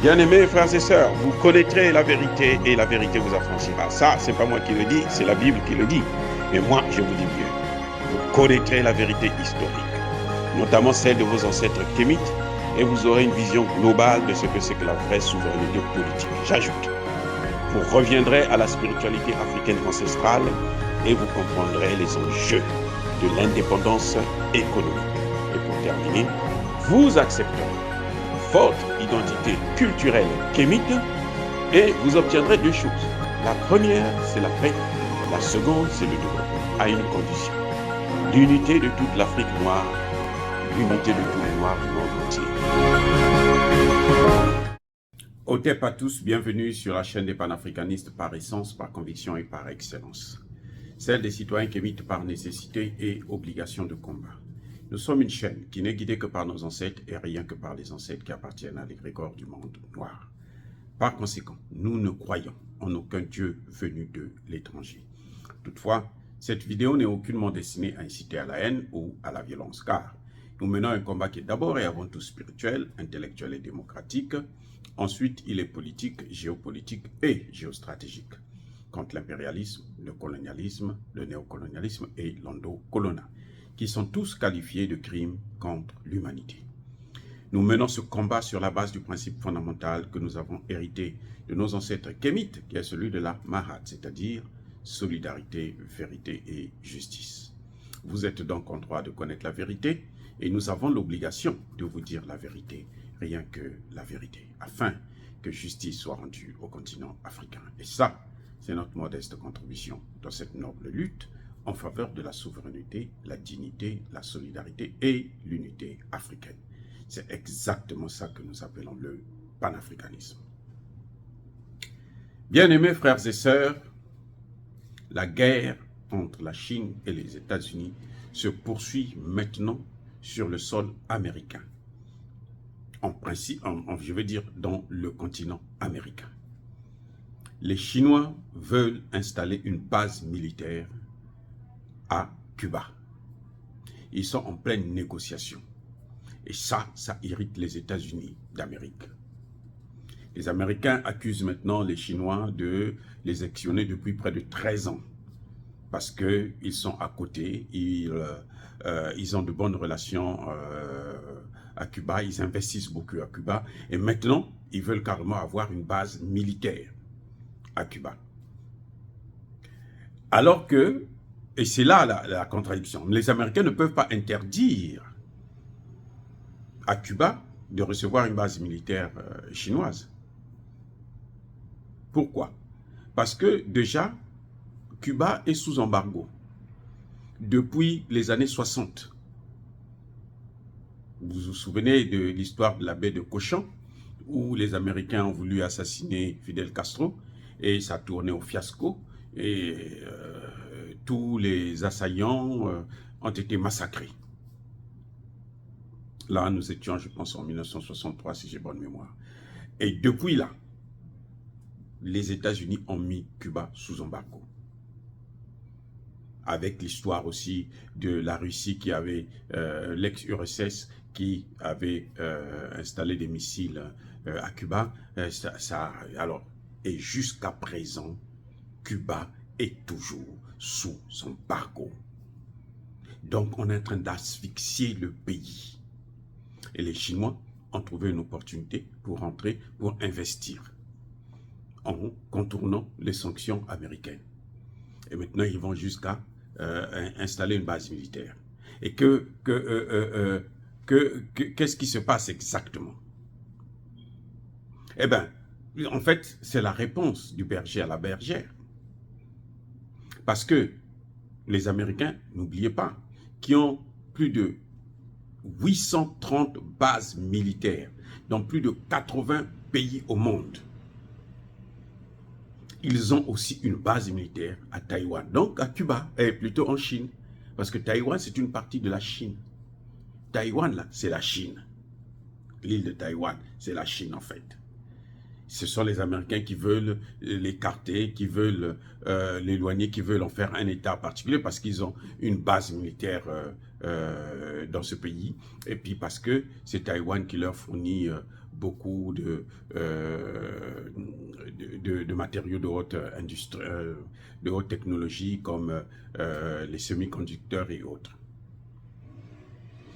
Bien-aimés frères et sœurs, vous connaîtrez la vérité et la vérité vous affranchira. Ça, c'est pas moi qui le dis, c'est la Bible qui le dit. Mais moi, je vous dis mieux. Vous connaîtrez la vérité historique, notamment celle de vos ancêtres kémites, et vous aurez une vision globale de ce que c'est que la vraie souveraineté politique. J'ajoute, vous reviendrez à la spiritualité africaine ancestrale et vous comprendrez les enjeux de l'indépendance économique. Et pour terminer, vous accepterez votre identité culturelle kémite et vous obtiendrez deux choses. La première, c'est la paix. La seconde, c'est le développement, à une condition. L'unité de toute l'Afrique noire, l'unité de tous les Noirs du monde entier. Otep à tous, bienvenue sur la chaîne des panafricanistes par essence, par conviction et par excellence. Celle des citoyens kémites par nécessité et obligation de combat. Nous sommes une chaîne qui n'est guidée que par nos ancêtres et rien que par les ancêtres qui appartiennent à l'égrégore du monde noir. Par conséquent, nous ne croyons en aucun Dieu venu de l'étranger. Toutefois, cette vidéo n'est aucunement destinée à inciter à la haine ou à la violence, car nous menons un combat qui est d'abord et avant tout spirituel, intellectuel et démocratique. Ensuite, il est politique, géopolitique et géostratégique, contre l'impérialisme, le colonialisme, le néocolonialisme et l'endocolonat, qui sont tous qualifiés de crimes contre l'humanité. Nous menons ce combat sur la base du principe fondamental que nous avons hérité de nos ancêtres kémites, qui est celui de la Mahat, c'est-à-dire solidarité, vérité et justice. Vous êtes donc en droit de connaître la vérité et nous avons l'obligation de vous dire la vérité, rien que la vérité, afin que justice soit rendue au continent africain. Et ça, c'est notre modeste contribution dans cette noble lutte en faveur de la souveraineté, la dignité, la solidarité et l'unité africaine. C'est exactement ça que nous appelons le panafricanisme. Bien-aimés frères et sœurs, la guerre entre la Chine et les États-Unis se poursuit maintenant sur le sol américain. En principe, je veux dire dans le continent américain. Les Chinois veulent installer une base militaire à Cuba. Ils sont en pleine négociation. Et ça irrite les États-Unis d'Amérique. Les Américains accusent maintenant les Chinois de les espionner depuis près de 13 ans. Parce qu'ils sont à côté, ils ont de bonnes relations à Cuba, ils investissent beaucoup à Cuba. Et maintenant, ils veulent carrément avoir une base militaire à Cuba. Alors que, et c'est là la contradiction, les Américains ne peuvent pas interdire à Cuba de recevoir une base militaire chinoise. Pourquoi? Parce que déjà, Cuba est sous embargo depuis les années 60. Vous vous souvenez de l'histoire de la baie de Cochon, où les Américains ont voulu assassiner Fidel Castro, et ça a tourné au fiasco, et tous les assaillants ont été massacrés. Là, nous étions, je pense, en 1963, si j'ai bonne mémoire. Et depuis là, les États-Unis ont mis Cuba sous embargo. Avec l'histoire aussi de la Russie qui avait, l'ex-URSS, qui avait installé des missiles à Cuba. Et jusqu'à présent, Cuba est toujours sous embargo. Donc, on est en train d'asphyxier le pays. Et les Chinois ont trouvé une opportunité pour rentrer, pour investir, en contournant les sanctions américaines. Et maintenant, ils vont jusqu'à installer une base militaire. Et qu'est-ce qui se passe exactement? Eh bien, en fait, c'est la réponse du berger à la bergère. Parce que les Américains, n'oubliez pas, qui ont plus de 830 bases militaires dans plus de 80 pays au monde. Ils ont aussi une base militaire à Taïwan, donc à Cuba, et plutôt en Chine. Parce que Taïwan, c'est une partie de la Chine. Taïwan, là, c'est la Chine. L'île de Taïwan, c'est la Chine en fait. Ce sont les Américains qui veulent l'écarter, qui veulent l'éloigner, qui veulent en faire un État particulier parce qu'ils ont une base militaire dans ce pays, et puis parce que c'est Taïwan qui leur fournit beaucoup de matériaux de haute industrie, de haute technologie comme les semi-conducteurs et autres.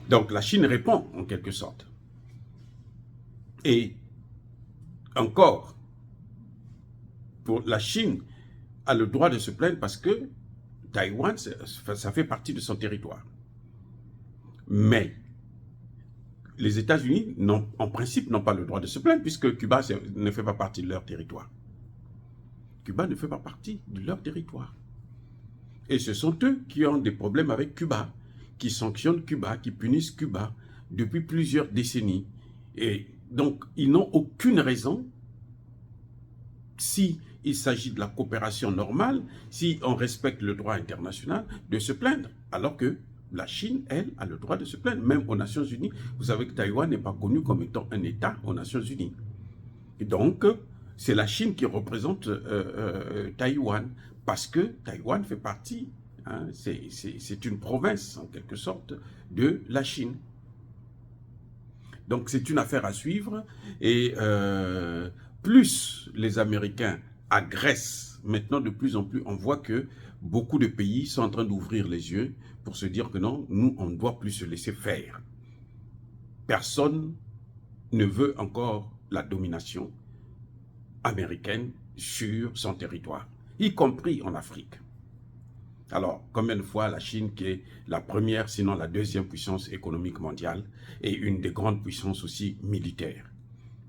Donc la Chine répond en quelque sorte. Et encore, pour la Chine a le droit de se plaindre parce que Taïwan, ça fait partie de son territoire. Mais les États-Unis, en principe, n'ont pas le droit de se plaindre puisque Cuba ne fait pas partie de leur territoire. Cuba ne fait pas partie de leur territoire. Et ce sont eux qui ont des problèmes avec Cuba, qui sanctionnent Cuba, qui punissent Cuba depuis plusieurs décennies. Et donc, ils n'ont aucune raison, si il s'agit de la coopération normale, si on respecte le droit international, de se plaindre. Alors que la Chine, elle, a le droit de se plaindre, même aux Nations Unies. Vous savez que Taïwan n'est pas connu comme étant un État aux Nations Unies. Et donc, c'est la Chine qui représente Taïwan, parce que Taïwan fait partie, hein, c'est une province, en quelque sorte, de la Chine. Donc, c'est une affaire à suivre, et plus les Américains agressent, maintenant de plus en plus, on voit que beaucoup de pays sont en train d'ouvrir les yeux pour se dire que non, nous, on ne doit plus se laisser faire. Personne ne veut encore la domination américaine sur son territoire, y compris en Afrique. Alors, combien de fois la Chine, qui est la première, sinon la deuxième puissance économique mondiale, et une des grandes puissances aussi militaires.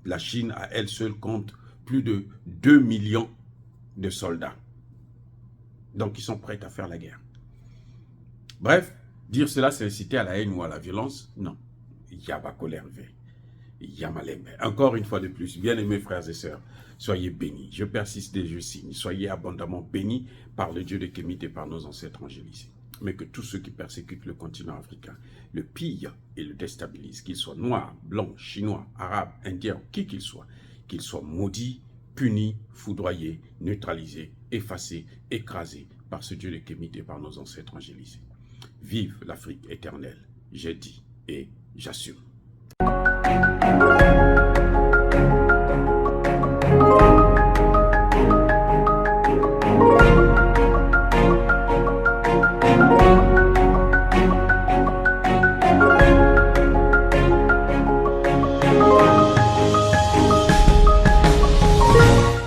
La Chine, à elle seule, compte plus de 2 millions de soldats. Donc, ils sont prêts à faire la guerre. Bref, dire cela, c'est inciter à la haine ou à la violence? Non. Yabakolerve, Yamalembe. Encore une fois de plus, bien-aimés frères et sœurs, soyez bénis. Je persiste et je signe. Soyez abondamment bénis par le Dieu de Kémite et par nos ancêtres angélisés. Mais que tous ceux qui persécutent le continent africain le pillent et le déstabilisent, qu'ils soient noirs, blancs, chinois, arabes, indiens, qui qu'ils soient maudits, punis, foudroyés, neutralisés, effacés, écrasés par ce Dieu de Kémite et par nos ancêtres angélisés. Vive l'Afrique éternelle, j'ai dit et j'assume.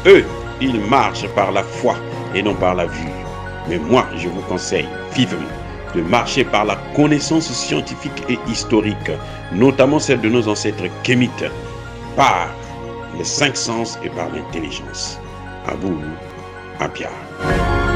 Eux, ils marchent par la foi et non par la vue. Mais moi, je vous conseille vivement de marcher par la connaissance scientifique et historique, notamment celle de nos ancêtres kémites, par les 5 sens et par l'intelligence. À vous, à Pierre.